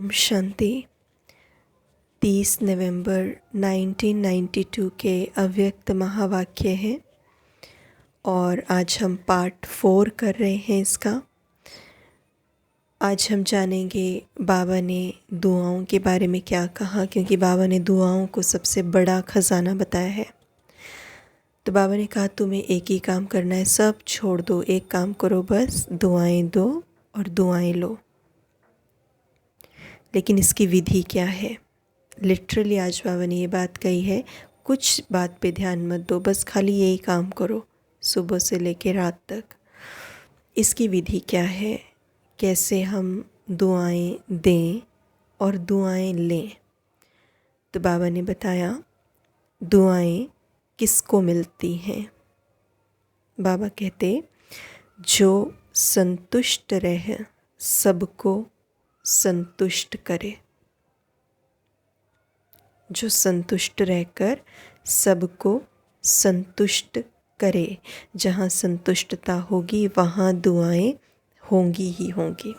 ओम शांति। 30 नवंबर 1992 के अव्यक्त महावाक्य हैं और आज हम पार्ट 4 कर रहे हैं इसका। आज हम जानेंगे बाबा ने दुआओं के बारे में क्या कहा, क्योंकि बाबा ने दुआओं को सबसे बड़ा खजाना बताया है। तो बाबा ने कहा तुम्हें एक ही काम करना है, सब छोड़ दो, एक काम करो, बस दुआएं दो और दुआएं लो। लेकिन इसकी विधि क्या है? लिटरली आज बाबा ने ये बात कही है, कुछ बात पे ध्यान मत दो, बस खाली यही काम करो सुबह से लेकर रात तक। इसकी विधि क्या है, कैसे हम दुआएं दें और दुआएं लें? तो बाबा ने बताया दुआएं किसको मिलती हैं। बाबा कहते जो संतुष्ट रहे सबको संतुष्ट करे, जो संतुष्ट रहकर सबको संतुष्ट करे। जहाँ संतुष्टता होगी वहाँ दुआएं होंगी ही होंगी।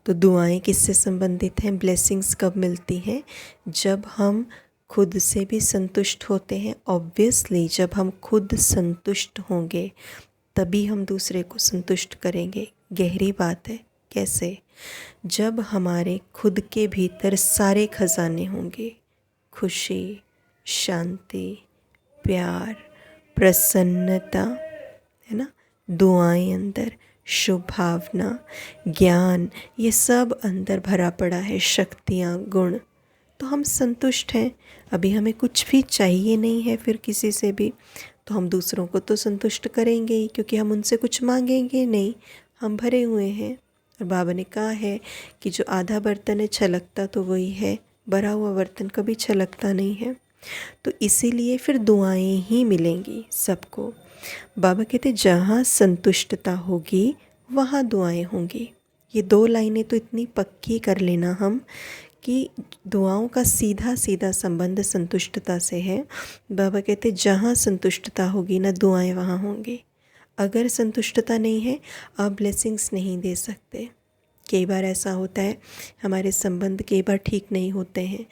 तो दुआएं किससे संबंधित हैं? ब्लेसिंग्स कब मिलती हैं? जब हम खुद से भी संतुष्ट होते हैं। ऑब्वियसली जब हम खुद संतुष्ट होंगे तभी हम दूसरे को संतुष्ट करेंगे। गहरी बात है। कैसे? जब हमारे खुद के भीतर सारे खजाने होंगे, खुशी, शांति, प्यार, प्रसन्नता, है ना, दुआएं अंदर, शुभ भावना, ज्ञान, ये सब अंदर भरा पड़ा है, शक्तियाँ, गुण, तो हम संतुष्ट हैं। अभी हमें कुछ भी चाहिए नहीं है फिर किसी से भी, तो हम दूसरों को तो संतुष्ट करेंगे ही, क्योंकि हम उनसे कुछ मांगेंगे नहीं, हम भरे हुए हैं। और बाबा ने कहा है कि जो आधा बर्तन है छलकता तो वही है, भरा हुआ बर्तन कभी छलकता नहीं है। तो इसीलिए फिर दुआएं ही मिलेंगी सबको। बाबा कहते जहाँ संतुष्टता होगी वहाँ दुआएं होंगी। ये दो लाइनें तो इतनी पक्की कर लेना हम कि दुआओं का सीधा सीधा संबंध संतुष्टता से है। बाबा कहते जहाँ संतुष्टता होगी ना दुआएं वहाँ होंगी। अगर संतुष्टता नहीं है आप ब्लेसिंग्स नहीं दे सकते। कई बार ऐसा होता है, हमारे संबंध कई बार ठीक नहीं होते हैं,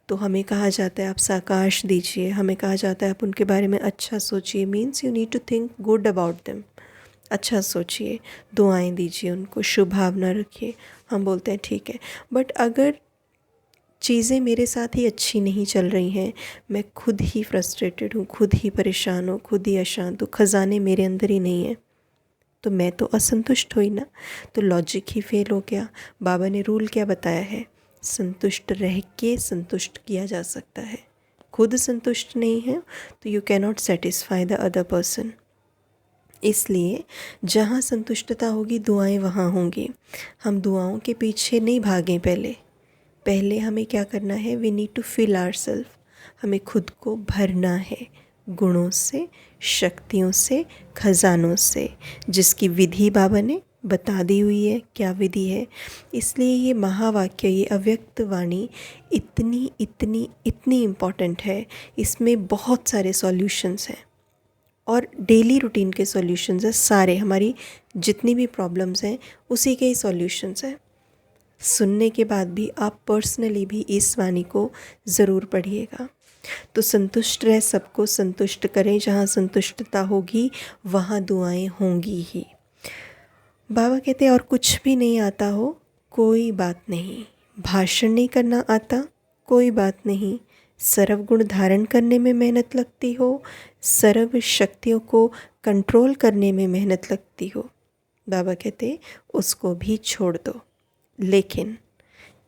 तो हमें कहा जाता है आप साकाश दीजिए, हमें कहा जाता है आप उनके बारे में अच्छा सोचिए। Means you need to think good about them. अच्छा सोचिए, दुआएं दीजिए उनको, शुभ भावना रखिए। हम बोलते हैं ठीक है, बट अगर चीज़ें मेरे साथ ही अच्छी नहीं चल रही हैं, मैं खुद ही फ्रस्ट्रेटेड हूँ, खुद ही परेशान हूँ, खुद ही अशांत हूँ, खजाने मेरे अंदर ही नहीं है, तो मैं तो असंतुष्ट हुई ना। तो लॉजिक ही फेल हो गया। बाबा ने रूल क्या बताया है? संतुष्ट रह के संतुष्ट किया जा सकता है। खुद संतुष्ट नहीं है तो you can not satisfy the other person. इसलिए जहाँ संतुष्टता होगी दुआएं वहाँ होंगी। हम दुआओं के पीछे नहीं भागें। पहले हमें क्या करना है? We need to fill ourself. हमें खुद को भरना है गुणों से, शक्तियों से, खजानों से, जिसकी विधि बाबा ने बता दी हुई है। क्या विधि है? इसलिए ये महावाक्य, ये अव्यक्त वाणी इतनी इतनी इतनी इम्पॉर्टेंट है। इसमें बहुत सारे सॉल्यूशंस हैं और डेली रूटीन के सॉल्यूशंस हैं। सारे हमारी जितनी भी प्रॉब्लम्स हैं उसी के ही सॉल्यूशंस हैं। सुनने के बाद भी आप पर्सनली भी इस वाणी को ज़रूर पढ़िएगा। तो संतुष्ट रह सबको संतुष्ट करें, जहाँ संतुष्टता होगी वहाँ दुआएं होंगी ही। बाबा कहते और कुछ भी नहीं आता हो कोई बात नहीं, भाषण नहीं करना आता कोई बात नहीं, सर्व गुण धारण करने में मेहनत लगती हो, सर्व शक्तियों को कंट्रोल करने में मेहनत लगती हो, बाबा कहते उसको भी छोड़ दो। लेकिन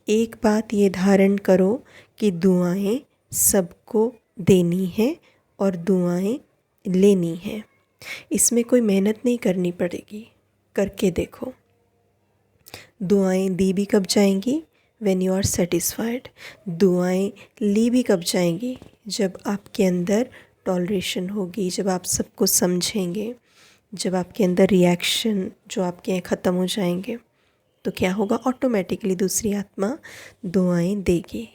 एक बात ये धारण करो कि दुआएं सबको देनी है और दुआएं लेनी है। इसमें कोई मेहनत नहीं करनी पड़ेगी, करके देखो। दुआएं दी भी कब जाएंगी? When you are satisfied. दुआएं ली भी कब जाएंगी? जब आपके अंदर टॉलरेशन होगी, जब आप सबको समझेंगे, जब आपके अंदर रिएक्शन जो आपके हैं ख़त्म हो जाएंगे, तो क्या होगा? ऑटोमेटिकली दूसरी आत्मा दुआएं देगी।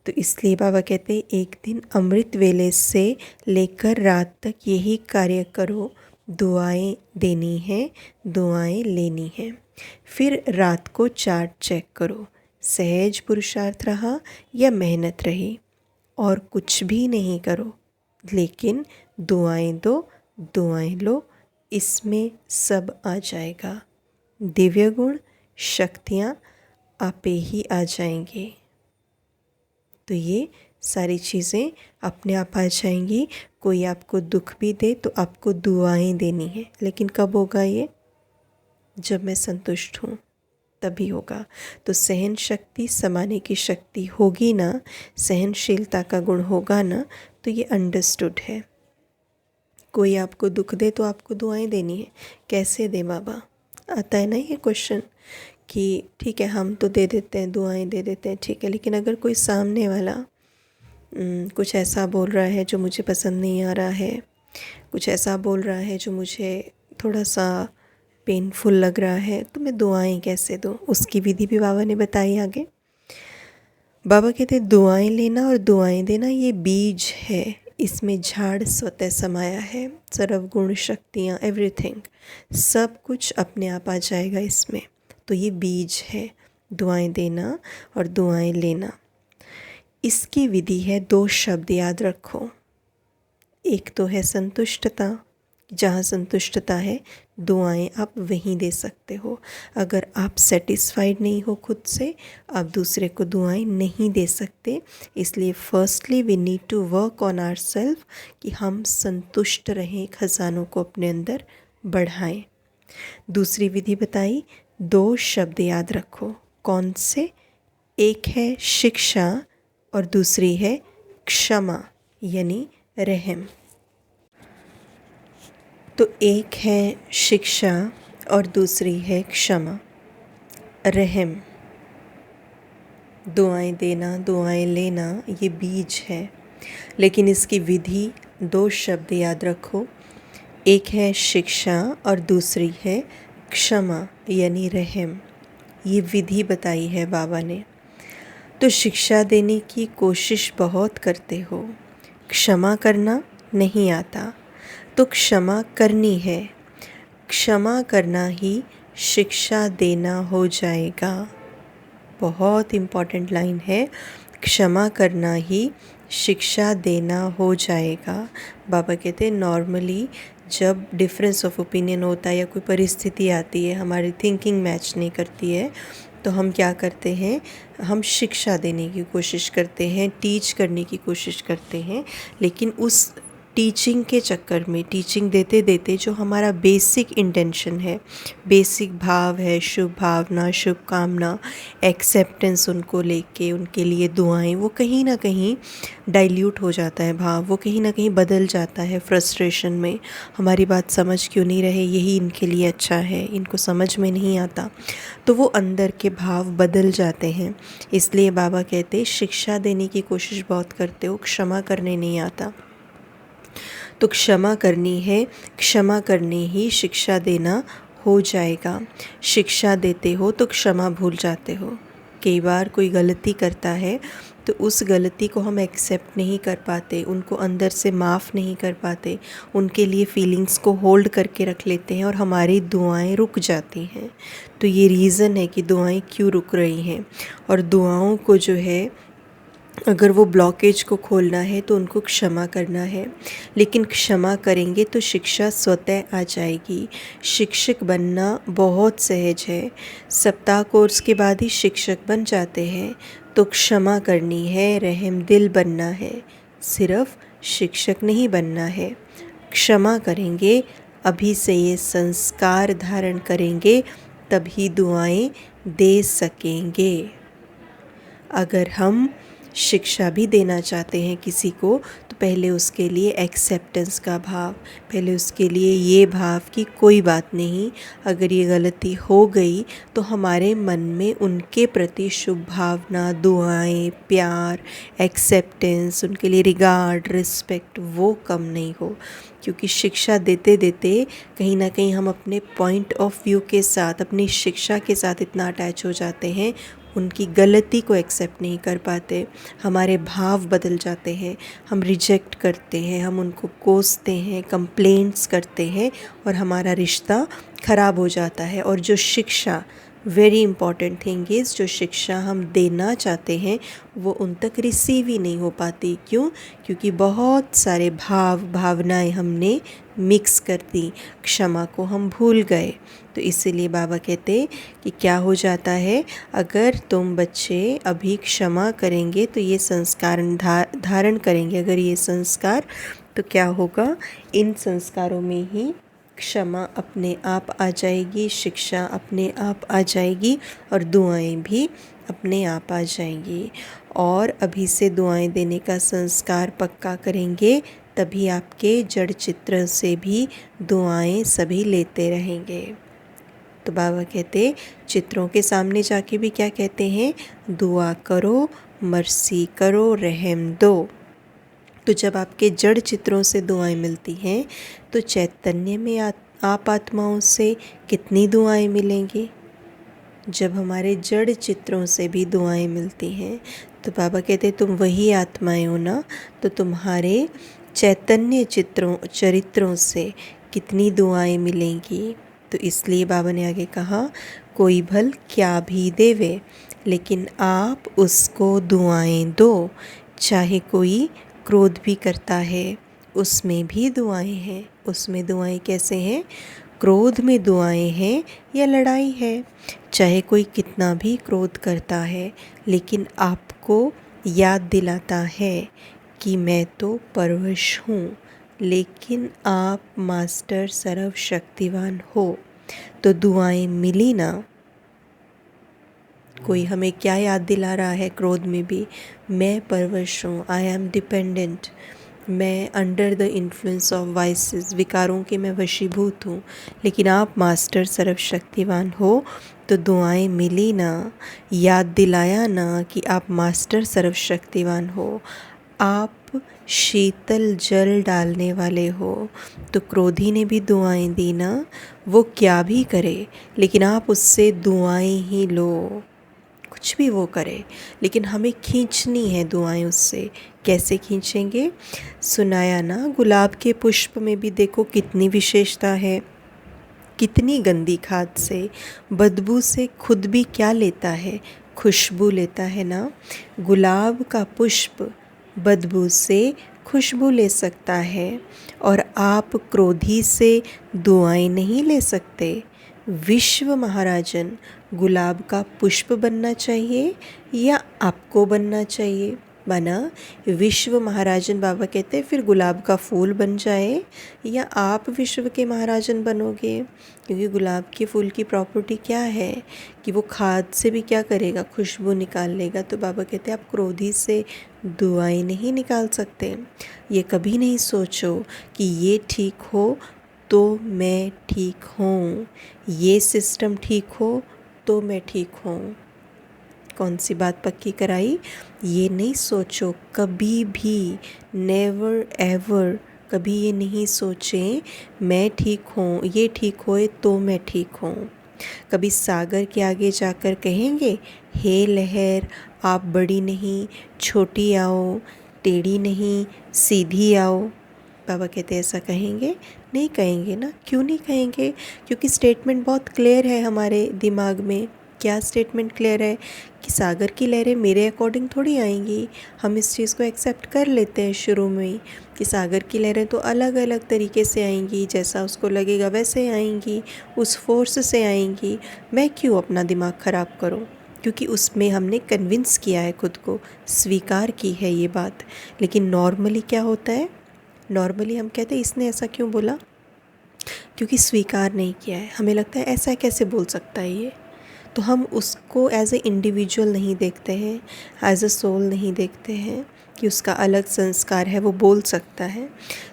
तो इसलिए बाबा कहते हैं एक दिन अमृत वेले से लेकर रात तक यही कार्य करो, दुआएं देनी है, दुआएं लेनी है। फिर रात को चार्ट चेक करो, सहज पुरुषार्थ रहा या मेहनत रही, और कुछ भी नहीं करो, लेकिन दुआएं दो, दुआएं लो, इसमें सब आ जाएगा। दिव्य गुण, शक्तियाँ आपे ही आ जाएंगी। तो ये सारी चीज़ें अपने आप आ जाएंगी। कोई आपको दुख भी दे तो आपको दुआएं देनी है, लेकिन कब होगा ये? जब मैं संतुष्ट हूँ तभी होगा। तो सहन शक्ति, समाने की शक्ति होगी ना, सहनशीलता का गुण होगा ना, तो ये अंडरस्टूड है। कोई आपको दुख दे तो आपको दुआएं देनी है। कैसे दे बाबा? आता है ना ये क्वेश्चन कि ठीक है हम तो दे देते हैं, दुआएं दे देते हैं, ठीक है, लेकिन अगर कोई सामने वाला कुछ ऐसा बोल रहा है जो मुझे पसंद नहीं आ रहा है, कुछ ऐसा बोल रहा है जो मुझे थोड़ा सा पेनफुल लग रहा है, तो मैं दुआएं कैसे दूँ? उसकी विधि भी बाबा ने बताई आगे। बाबा कहते दुआएं लेना और दुआएं देना ये बीज है, इसमें झाड़ स्वतः समाया है। सर्व गुण, शक्तियाँ, एवरीथिंग, सब कुछ अपने आप आ जाएगा इसमें। तो ये बीज है, दुआएं देना और दुआएं लेना। इसकी विधि है, 2 शब्द याद रखो। एक तो है संतुष्टता, जहाँ संतुष्टता है दुआएं आप वहीं दे सकते हो। अगर आप सेटिस्फाइड नहीं हो खुद से, आप दूसरे को दुआएं नहीं दे सकते। इसलिए firstly we need to work on our self कि हम संतुष्ट रहें, खजानों को अपने अंदर बढ़ाएं। दूसरी विधि बताई, 2 शब्द याद रखो। कौन से? एक है शिक्षा और दूसरी है क्षमा, यानी रहम। तो एक है शिक्षा और दूसरी है क्षमा, रहम। दुआएं देना, दुआएं लेना ये बीज है, लेकिन इसकी विधि 2 शब्द याद रखो। एक है शिक्षा और दूसरी है क्षमा, यानी रहम। ये विधि बताई है बाबा ने। तो शिक्षा देने की कोशिश बहुत करते हो, क्षमा करना नहीं आता, तो क्षमा करनी है। क्षमा करना ही शिक्षा देना हो जाएगा। बहुत इम्पॉर्टेंट लाइन है, क्षमा करना ही शिक्षा देना हो जाएगा। बाबा कहते हैं नॉर्मली जब डिफरेंस ऑफ ओपिनियन होता है या कोई परिस्थिति आती है, हमारी थिंकिंग मैच नहीं करती है, तो हम क्या करते हैं, हम शिक्षा देने की कोशिश करते हैं, टीच करने की कोशिश करते हैं, लेकिन उस टीचिंग के चक्कर में, टीचिंग देते देते जो हमारा बेसिक इंटेंशन है, बेसिक भाव है, शुभ भावना, शुभ कामना, एक्सेप्टेंस उनको लेके, उनके लिए दुआएं, वो कहीं ना कहीं डाइल्यूट हो जाता है भाव, वो कहीं ना कहीं बदल जाता है फ्रस्ट्रेशन में। हमारी बात समझ क्यों नहीं रहे, यही इनके लिए अच्छा है, इनको समझ में नहीं आता, तो वो अंदर के भाव बदल जाते हैं। इसलिए बाबा कहते शिक्षा देने की कोशिश बहुत करते हो, क्षमा करने नहीं आता। तो क्षमा करनी है, क्षमा करने ही शिक्षा देना हो जाएगा। शिक्षा देते हो तो क्षमा भूल जाते हो। कई बार कोई गलती करता है तो उस गलती को हम एक्सेप्ट नहीं कर पाते, उनको अंदर से माफ़ नहीं कर पाते, उनके लिए फीलिंग्स को होल्ड करके रख लेते हैं और हमारी दुआएं रुक जाती हैं। तो ये रीज़न है कि दुआएं क्यों रुक रही हैं। और दुआओं को जो है, अगर वो ब्लॉकेज को खोलना है तो उनको क्षमा करना है, लेकिन क्षमा करेंगे तो शिक्षा स्वतः आ जाएगी। शिक्षक बनना बहुत सहज है, सप्ताह कोर्स के बाद ही शिक्षक बन जाते हैं। तो क्षमा करनी है, रहम दिल बनना है, सिर्फ शिक्षक नहीं बनना है। क्षमा करेंगे, अभी से ये संस्कार धारण करेंगे, तभी दुआएं दे सकेंगे। अगर हम शिक्षा भी देना चाहते हैं किसी को, तो पहले उसके लिए एक्सेप्टेंस का भाव, पहले उसके लिए ये भाव कि कोई बात नहीं, अगर ये गलती हो गई तो हमारे मन में उनके प्रति शुभ भावना, दुआएं, प्यार, एक्सेप्टेंस, उनके लिए रिगार्ड, रिस्पेक्ट, वो कम नहीं हो। क्योंकि शिक्षा देते देते कहीं ना कहीं हम अपने पॉइंट ऑफ व्यू के साथ, अपनी शिक्षा के साथ इतना अटैच हो जाते हैं, उनकी गलती को एक्सेप्ट नहीं कर पाते, हमारे भाव बदल जाते हैं, हम रिजेक्ट करते हैं, हम उनको कोसते हैं, कंप्लेंट्स करते हैं और हमारा रिश्ता ख़राब हो जाता है। और जो शिक्षा, वेरी इंपॉर्टेंट थिंग इज़, जो शिक्षा हम देना चाहते हैं वो उन तक रिसीव ही नहीं हो पाती। क्यों? क्योंकि बहुत सारे भावनाएं हमने मिक्स कर दी, क्षमा को हम भूल गए। तो इसीलिए बाबा कहते कि क्या हो जाता है, अगर तुम बच्चे अभी क्षमा करेंगे तो ये संस्कार धारण करेंगे, अगर ये संस्कार, तो क्या होगा, इन संस्कारों में ही क्षमा अपने आप आ जाएगी, शिक्षा अपने आप आ जाएगी और दुआएं भी अपने आप आ जाएंगी। और अभी से दुआएं देने का संस्कार पक्का करेंगे, तभी आपके जड़ चित्र से भी दुआएं सभी लेते रहेंगे। तो बाबा कहते चित्रों के सामने जाके भी क्या कहते हैं, दुआ करो, मर्सी करो, रहम दो। तो जब आपके जड़ चित्रों से दुआएं मिलती हैं तो चैतन्य में आप आत्माओं से कितनी दुआएं मिलेंगी। जब हमारे जड़ चित्रों से भी दुआएं मिलती हैं तो बाबा कहते तुम वही आत्माएं हो ना, तो तुम्हारे चैतन्य चरित्रों से कितनी दुआएं मिलेंगी। तो इसलिए बाबा ने आगे कहा, कोई भल क्या भी देवे लेकिन आप उसको दुआएं दो। चाहे कोई क्रोध भी करता है उसमें भी दुआएं हैं। उसमें दुआएं कैसे हैं? क्रोध में दुआएं हैं या लड़ाई है। चाहे कोई कितना भी क्रोध करता है लेकिन आपको याद दिलाता है कि मैं तो परवश हूँ, लेकिन आप मास्टर सर्वशक्तिवान हो, तो दुआएं मिली ना। कोई हमें क्या याद दिला रहा है क्रोध में भी, मैं परवश हूँ, आई एम डिपेंडेंट, मैं under the influence of vices, विकारों के मैं वशीभूत हूँ, लेकिन आप मास्टर सर्वशक्तिवान हो, तो दुआएं मिली ना, याद दिलाया ना कि आप मास्टर सर्वशक्तिवान हो, आप शीतल जल डालने वाले हो। तो क्रोधी ने भी दुआएं दी ना, वो क्या भी करे लेकिन आप उससे दुआएं ही लो, कुछ भी वो करे, लेकिन हमें खींचनी है दुआएं उससे। कैसे खींचेंगे? सुनाया ना, गुलाब के पुष्प में भी देखो कितनी विशेषता है, कितनी गंदी खाद से, बदबू से खुद भी क्या लेता है, खुशबू लेता है ना। गुलाब का पुष्प बदबू से खुशबू ले सकता है और आप क्रोधी से दुआएं नहीं ले सकते। विश्व महाराजन गुलाब का पुष्प बनना चाहिए या आपको बनना चाहिए? बना विश्व महाराजन। बाबा कहते हैं फिर गुलाब का फूल बन जाए या आप विश्व के महाराजन बनोगे, क्योंकि गुलाब के फूल की प्रॉपर्टी क्या है कि वो खाद से भी क्या करेगा, खुशबू निकाल लेगा। तो बाबा कहते हैं आप क्रोधी से दुआएं नहीं निकाल सकते। ये कभी नहीं सोचो कि ये ठीक हो तो मैं ठीक हूँ, ये सिस्टम ठीक हो तो मैं ठीक हूँ। कौन सी बात पक्की कराई? ये नहीं सोचो कभी भी, नेवर एवर, कभी ये नहीं सोचें मैं ठीक हूँ, ये ठीक होए तो मैं ठीक हूँ। कभी सागर के आगे जाकर कहेंगे, हे लहर आप बड़ी नहीं छोटी आओ, टेढ़ी नहीं सीधी आओ। बाबा कहते हैं ऐसा कहेंगे? नहीं कहेंगे ना। क्यों नहीं कहेंगे? क्योंकि स्टेटमेंट बहुत क्लियर है हमारे दिमाग में। क्या स्टेटमेंट क्लियर है? कि सागर की लहरें मेरे अकॉर्डिंग थोड़ी आएंगी। हम इस चीज़ को एक्सेप्ट कर लेते हैं शुरू में ही कि सागर की लहरें तो अलग अलग तरीके से आएंगी, जैसा उसको लगेगा वैसे आएंगी, उस फोर्स से आएंगी। मैं क्यों अपना दिमाग ख़राब करूं? क्योंकि उसमें हमने कन्विंस किया है, खुद को स्वीकार की है ये बात। लेकिन नॉर्मली क्या होता है? नॉर्मली हम कहते हैं इसने ऐसा क्यों बोला, क्योंकि स्वीकार नहीं किया है। हमें लगता है ऐसा कैसे बोल सकता है ये, तो हम उसको एज ए इंडिविजुअल नहीं देखते हैं, एज अ सोल नहीं देखते हैं कि उसका अलग संस्कार है, वो बोल सकता है।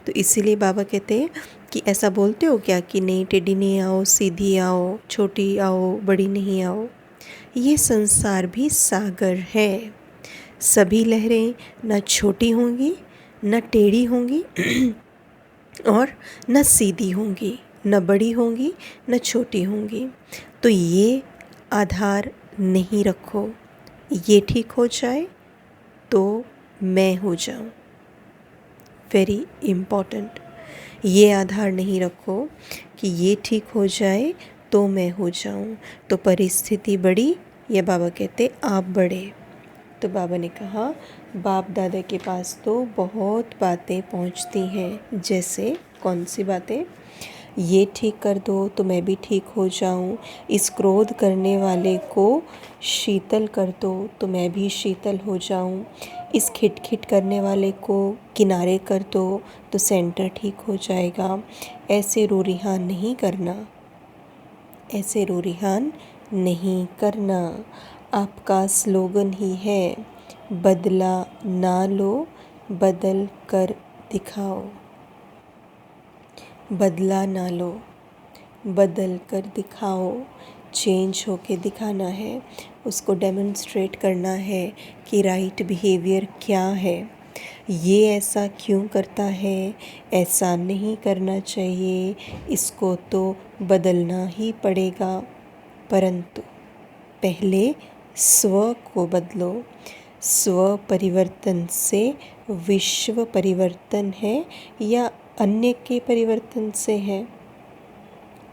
तो इसीलिए बाबा कहते हैं कि ऐसा बोलते हो क्या कि नहीं टेढ़ी नहीं आओ, सीधी आओ, छोटी आओ, बड़ी नहीं आओ। ये संसार भी सागर है। सभी लहरें न छोटी होंगी न टेढ़ी होंगी और न सीधी होंगी, न बड़ी होंगी न छोटी होंगी। तो ये आधार नहीं रखो, ये ठीक हो जाए तो मैं हो जाऊं। Very important. ये आधार नहीं रखो कि ये ठीक हो जाए तो मैं हो जाऊं, तो परिस्थिति बड़ी या बाबा कहते आप बड़े। तो बाबा ने कहा बाप दादा के पास तो बहुत बातें पहुंचती हैं। जैसे कौन सी बातें? ये ठीक कर दो तो मैं भी ठीक हो जाऊं, इस क्रोध करने वाले को शीतल कर दो तो मैं भी शीतल हो जाऊं, इस खिटखिट करने वाले को किनारे कर दो तो सेंटर ठीक हो जाएगा। ऐसे रो रिहान नहीं करना, ऐसे रो रिहान नहीं करना। आपका स्लोगन ही है बदला ना लो, बदल कर दिखाओ। बदला ना लो, बदल कर दिखाओ। चेंज होके दिखाना है, उसको डेमोन्स्ट्रेट करना है कि राइट बिहेवियर क्या है, ये ऐसा क्यों करता है, ऐसा नहीं करना चाहिए, इसको तो बदलना ही पड़ेगा। परंतु पहले स्व को बदलो। स्व परिवर्तन से विश्व परिवर्तन है या अन्य के परिवर्तन से है?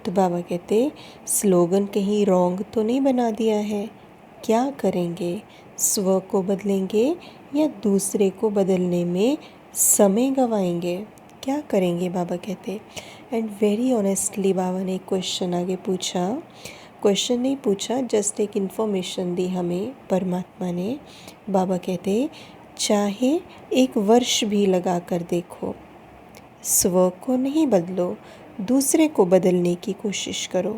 तो बाबा कहते स्लोगन कहीं रॉन्ग तो नहीं बना दिया है। क्या करेंगे? स्व को बदलेंगे या दूसरे को बदलने में समय गंवाएंगे? क्या करेंगे? बाबा कहते। एंड वेरी ऑनेस्टली बाबा ने एक क्वेश्चन आगे पूछा। क्वेश्चन नहीं पूछा, जस्ट एक इन्फॉर्मेशन दी हमें परमात्मा ने। बाबा कहते चाहे 1 वर्ष भी लगा कर देखो, स्व को नहीं बदलो, दूसरे को बदलने की कोशिश करो।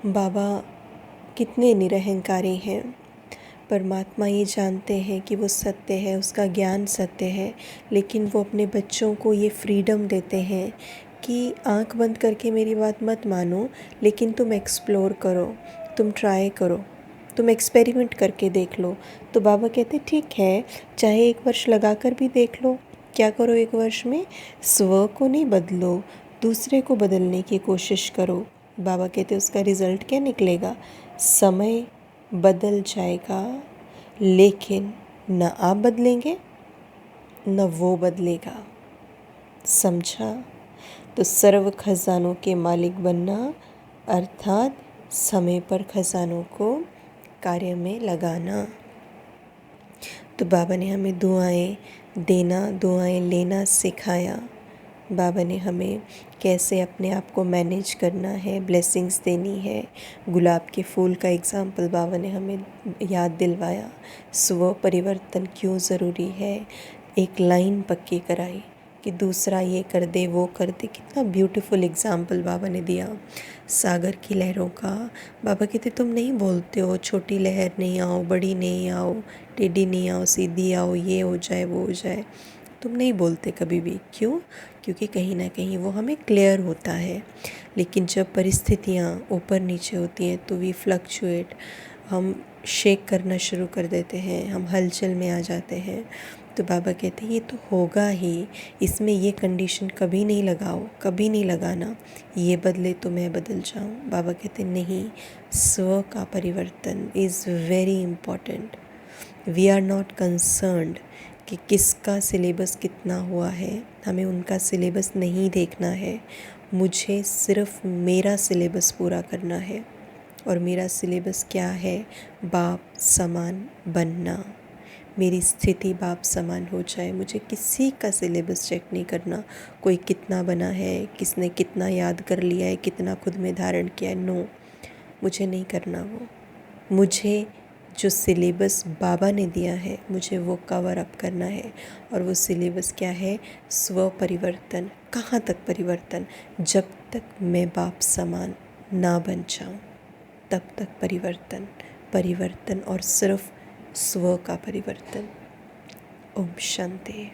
बाबा कितने निरहंकारी हैं। परमात्मा ये जानते हैं कि वो सत्य है, उसका ज्ञान सत्य है, लेकिन वो अपने बच्चों को ये फ्रीडम देते हैं कि आंख बंद करके मेरी बात मत मानो, लेकिन तुम एक्सप्लोर करो, तुम ट्राई करो, तुम एक्सपेरिमेंट करके देख लो। तो बाबा कहते ठीक है, चाहे 1 वर्ष लगा कर भी देख लो। क्या करो 1 वर्ष में? स्व को नहीं बदलो, दूसरे को बदलने की कोशिश करो। बाबा कहते उसका रिज़ल्ट क्या निकलेगा? समय बदल जाएगा, लेकिन न आप बदलेंगे न वो बदलेगा। समझा? तो सर्व खजानों के मालिक बनना अर्थात समय पर खजानों को कार्य में लगाना। तो बाबा ने हमें दुआएं देना, दुआएं लेना सिखाया। बाबा ने हमें कैसे अपने आप को मैनेज करना है, ब्लेसिंग्स देनी है। गुलाब के फूल का एग्ज़ाम्पल बाबा ने हमें याद दिलवाया। स्व परिवर्तन क्यों ज़रूरी है, एक लाइन पक्की कराई कि दूसरा ये कर दे वो कर दे। कितना ब्यूटीफुल एग्ज़ाम्पल बाबा ने दिया सागर की लहरों का। बाबा कहते तुम नहीं बोलते हो छोटी लहर नहीं आओ, बड़ी नहीं आओ, टेढ़ी नहीं आओ, सीधी आओ, ये हो जाए वो हो जाए। तुम नहीं बोलते कभी भी। क्यों? क्योंकि कहीं ना कहीं वो हमें क्लियर होता है। लेकिन जब परिस्थितियाँ ऊपर नीचे होती हैं तो वी फ्लक्चुएट, हम शेक करना शुरू कर देते हैं, हम हलचल में आ जाते हैं। तो बाबा कहते हैं ये तो होगा ही, इसमें ये कंडीशन कभी नहीं लगाओ, कभी नहीं लगाना ये बदले तो मैं बदल जाऊँ। बाबा कहते नहीं, स्व का परिवर्तन is very important. We are not concerned कि किसका सिलेबस कितना हुआ है, हमें उनका सिलेबस नहीं देखना है। मुझे सिर्फ मेरा सिलेबस पूरा करना है, और मेरा सिलेबस क्या है? बाप समान बनना। मेरी स्थिति बाप समान हो जाए। मुझे किसी का सिलेबस चेक नहीं करना, कोई कितना बना है, किसने कितना याद कर लिया है, कितना खुद में धारण किया है। नो, मुझे नहीं करना वो। मुझे जो सिलेबस बाबा ने दिया है मुझे वो कवर अप करना है। और वो सिलेबस क्या है? स्व परिवर्तन। कहाँ तक परिवर्तन? जब तक मैं बाप समान ना बन जाऊँ तब तक परिवर्तन, परिवर्तन और सिर्फ स्व का परिवर्तन। ओम शांति।